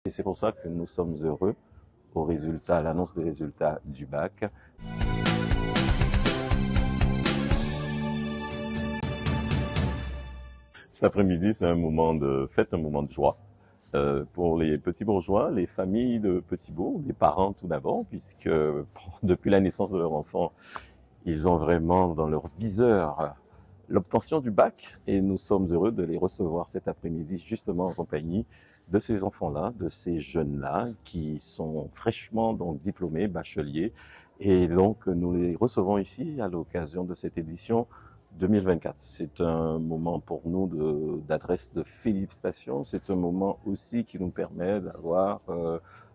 Et c'est pour ça que nous sommes heureux à l'annonce des résultats du bac. Cet après-midi, c'est un moment de fête, un moment de joie. Pour les petits bourgeois, les familles de petits bourgs, les parents tout d'abord, puisque depuis la naissance de leur enfant, ils ont vraiment dans leur viseur l'obtention du bac et nous sommes heureux de les recevoir cet après-midi justement en compagnie de ces enfants-là, de ces jeunes-là qui sont fraîchement donc diplômés, bacheliers, et donc nous les recevons ici à l'occasion de cette édition 2024. C'est un moment pour nous d'adresse de félicitations, c'est un moment aussi qui nous permet d'avoir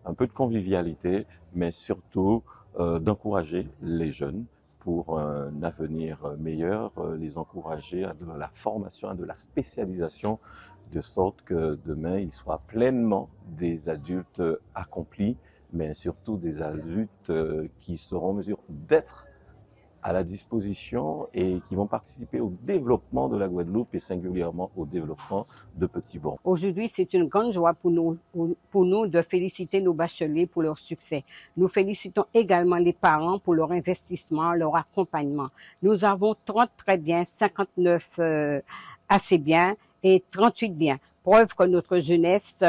un peu de convivialité, mais surtout d'encourager les jeunes pour un avenir meilleur, les encourager à de la formation, à de la spécialisation, de sorte que demain, ils soient pleinement des adultes accomplis, mais surtout des adultes qui seront en mesure d'être à la disposition et qui vont participer au développement de la Guadeloupe et singulièrement au développement de petits bourgs. Aujourd'hui, c'est une grande joie pour nous de féliciter nos bacheliers pour leur succès. Nous félicitons également les parents pour leur investissement, leur accompagnement. Nous avons 30 très bien, 59 assez bien et 38 bien. Preuve que notre jeunesse,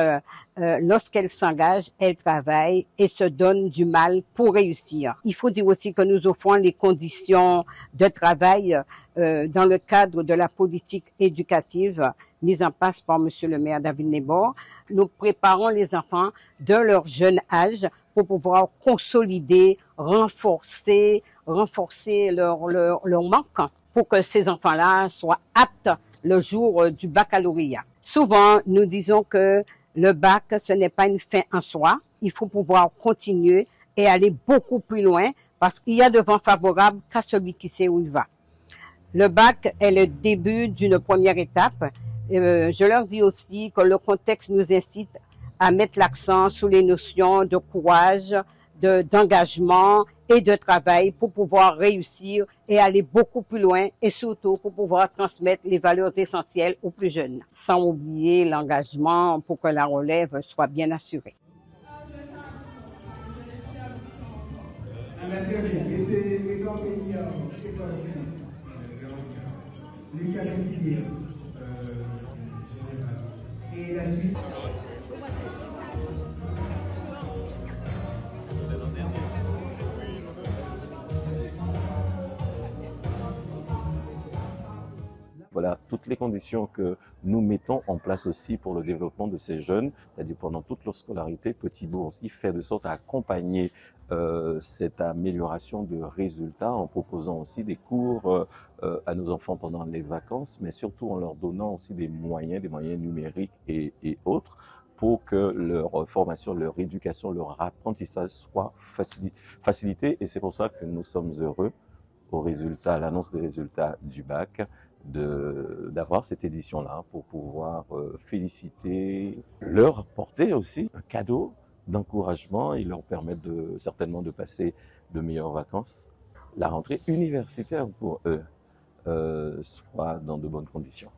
lorsqu'elle s'engage, elle travaille et se donne du mal pour réussir. Il faut dire aussi que nous offrons les conditions de travail dans le cadre de la politique éducative mise en place par Monsieur le maire David Nebor. Nous préparons les enfants de leur jeune âge pour pouvoir consolider, renforcer leur manque pour que ces enfants-là soient aptes le jour du baccalauréat. Souvent, nous disons que le bac, ce n'est pas une fin en soi. Il faut pouvoir continuer et aller beaucoup plus loin parce qu'il y a de vent favorable qu'à celui qui sait où il va. Le bac est le début d'une première étape. Je leur dis aussi que le contexte nous incite à mettre l'accent sur les notions de courage, d'engagement et de travail pour pouvoir réussir et aller beaucoup plus loin et surtout pour pouvoir transmettre les valeurs essentielles aux plus jeunes, sans oublier l'engagement pour que la relève soit bien assurée. Et la suite. Voilà toutes les conditions que nous mettons en place aussi pour le développement de ces jeunes, c'est-à-dire pendant toute leur scolarité, Petit Bourg aussi fait de sorte à accompagner cette amélioration de résultats en proposant aussi des cours à nos enfants pendant les vacances, mais surtout en leur donnant aussi des moyens numériques et autres pour que leur formation, leur éducation, leur apprentissage soit facilité. Et c'est pour ça que nous sommes heureux à l'annonce des résultats du bac, d'avoir cette édition-là pour pouvoir féliciter, leur apporter aussi un cadeau d'encouragement et leur permettre certainement de passer de meilleures vacances. La rentrée universitaire pour eux soit dans de bonnes conditions.